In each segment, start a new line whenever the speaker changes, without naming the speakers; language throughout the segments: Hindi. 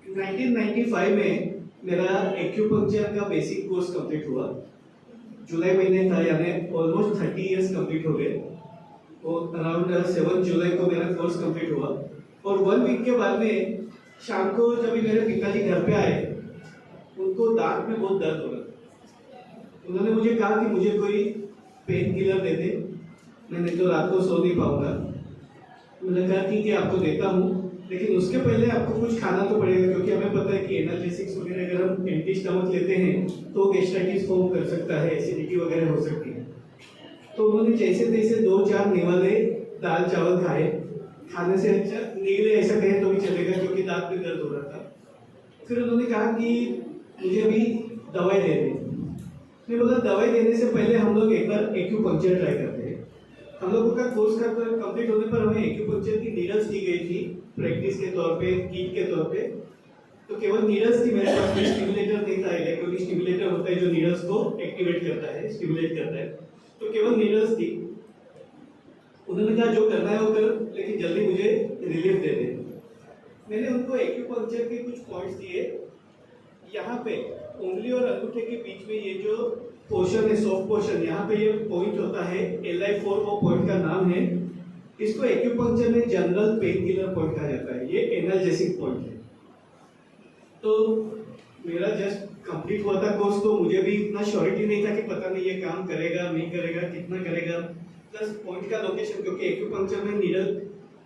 1995 में मेरा एक्यूपंक्चर का बेसिक कोर्स कंप्लीट हुआ। जुलाई महीने था, यानी ऑलमोस्ट 30 इयर्स कंप्लीट हो गए। और अराउंड 7 जुलाई को मेरा कोर्स कंप्लीट हुआ। और 1 वीक के बाद में शाम को जब मेरे पिताजी घर पे आए, उनको दांत में बहुत दर्द हो रहा। उन्होंने मुझे कहा कि मुझे कोई पेन किलर दे दे, मैं नहीं तो रात को सो नहीं पाऊंगा। मैंने कहा ठीक है, आपको देता हूँ, लेकिन उसके पहले आपको कुछ खाना तो पड़ेगा, क्योंकि हमें पता है कि एनाल्जेसिक्स वगैरह अगर हम एम्प्टी स्टमक लेते हैं तो गैस्ट्राइटिस फॉर्म कर सकता है, एसिडिटी वगैरह हो सकती है। तो उन्होंने जैसे तैसे 2-4 निवाले दाल चावल खाए। खाने से अच्छा नीले ऐसा कहे तो भी चलेगा, क्योंकि दांत में दर्द हो रहा था। फिर उन्होंने कहा कि मुझे अभी दवाई दे दे। मैं बोला दवाई देने से पहले हम लोग एक बार एक्यूपंक्चर ट्राई करते हैं। हम लोगों का कोर्स का कंप्लीट होने पर हमें एक्यूपंक्चर की नीडल्स दी गई थी, प्रैक्टिस के तौर पे, किट के तौर पे। तो केवल नीडल्स थी, मेरे पास कोई स्टिमुलेटर नहीं था। इलेक्ट्रॉनिक स्टिमुलेटर होता है जो नीडल्स को एक्टिवेट करता है, स्टिमुलेट करता है। तो केवल नीडल्स थी। उन्होंने कहा जो करना है वो कर, लेकिन जल्दी मुझे रिलीफ दे दे। मैंने उनको एक्यूपंक्चर के कुछ पॉइंट्स दिए। यहाँ पे उंगली और अंगूठे के बीच में ये जो पोर्शन है, सॉफ्ट पोर्शन, यहाँ पे ये पॉइंट होता है LI4, वो पॉइंट का नाम है। इसको एक्यूपंक्चर में जनरल पेन किलर पॉइंट कहा जाता है। ये एनाल्जेसिक पॉइंट है। तो मेरा जस्ट कंप्लीट हुआ था कोर्स, तो मुझे भी इतना श्योरिटी नहीं था कि पता नहीं ये काम करेगा नहीं करेगा, कितना करेगा। प्लस पॉइंट का लोकेशन, क्योंकि एक्यूपंक्चर में नीडल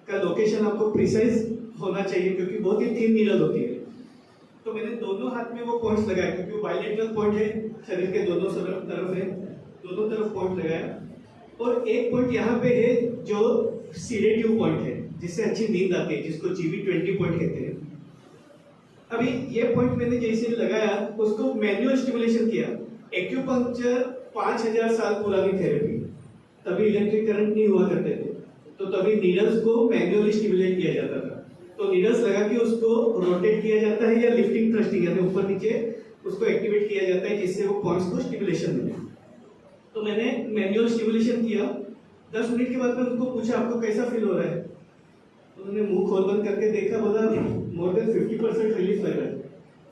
का लोकेशन आपको प्रिसाइज होना चाहिए, क्योंकि बहुत ही थिन नीडल होती है। तो मैंने दोनों हाथ में वो पॉइंट्स लगाए, क्योंकि वो बाइलेटरल पॉइंट है, शरीर के दोनों तरफ है, दोनों तरफ पॉइंट लगाया। और एक पॉइंट यहाँ पे है जो सीडेटिव पॉइंट है, जिससे अच्छी नींद आती है, जिसको GB20 पॉइंट कहते हैं। अभी ये पॉइंट मैंने जैसे लगाया, उसको मैनुअल स्टिमुलेशन किया। एक्यूपंक्चर 5000 साल पुरानी थेरेपी, तभी इलेक्ट्रिक करंट नहीं हुआ करते थे, तो तभी नीडल्स को मैनुअली स्टिमुलेट किया जाता था। तो नीडल्स लगा के उसको रोटेट किया जाता है, या लिफ्टिंग थ्रस्टिंग यानी ऊपर नीचे उसको एक्टिवेट किया जाता है, जिससे वो पॉइंट्स को स्टिमुलेशन मिले। तो मैंने मैनुअल स्टिमुलेशन किया। 10 मिनट के बाद में उनको पूछा आपको कैसा फील हो रहा है। उन्होंने मुंह खोल बंद करके देखा, बोला मोर देन 50% रिलीफ लग रहा है।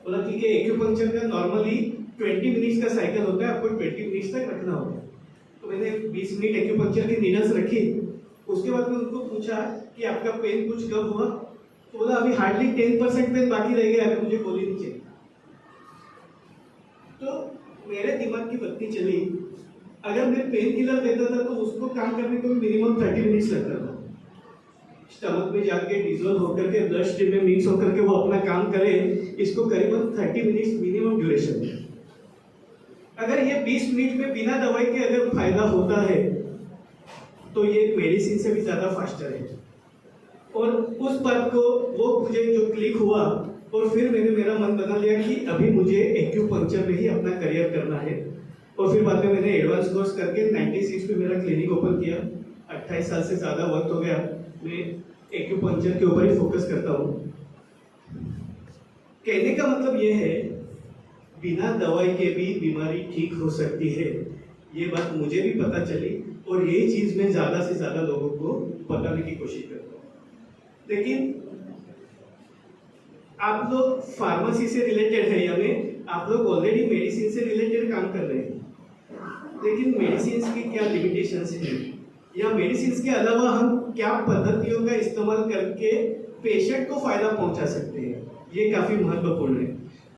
बोला ठीक है, एक्यूपंक्चर का नॉर्मली 20 मिनट्स का साइकिल होता है, आपको 20 मिनट्स तक रखना होगा। तो मैंने 20 मिनट एक्यूपंक्चर की नीडल्स रखी। उसके बाद में उनको पूछा कि आपका पेन कुछ कम हुआ। तो बोला अभी हार्डली 10% पेन बाकी रह गया, अभी मुझे गोली नहीं चाहिए। तो मेरे दिमाग की बत्ती चली। अगर मैं पेन किलर देता था तो उसको काम करने को मिनिमम 30 मिनट्स लगता था। स्टमक में जाके डिजोल्व होकर के ब्लड स्ट्रीम में मिक्स होकर के वो अपना काम करे, इसको करीबन 30 मिनट्स मिनिमम ड्यूरेशन है। अगर ये 20 मिनट में बिना दवाई के अगर फायदा होता है, तो ये मेडिसिन से भी ज्यादा फास्टर है। और उस बात को वो मुझे जो क्लिक हुआ, और फिर मैंने मेरा मन बना लिया कि अभी मुझे एक्यूपंक्चर में ही अपना करियर करना है। और फिर बाद में मैंने एडवांस कोर्स करके 96 में मेरा क्लिनिक ओपन किया। 28 साल से ज्यादा वक्त हो गया मैं एक्यूपंक्चर के ऊपर ही फोकस करता हूँ। कहने का मतलब ये है, बिना दवाई के भी बीमारी ठीक हो सकती है। ये बात मुझे भी पता चली, और ये चीज मैं ज्यादा से ज्यादा लोगों को बताने की कोशिश करता हूँ। लेकिन आप लोग फार्मेसी से रिलेटेड है, यानी आप लोग ऑलरेडी मेडिसिन से रिलेटेड काम कर रहे हैं, लेकिन मेडिसिन की क्या लिमिटेशंस हैं, या मेडिसिन के अलावा हम क्या पद्धतियों का इस्तेमाल करके पेशेंट को फायदा पहुंचा सकते हैं, ये काफी महत्वपूर्ण है।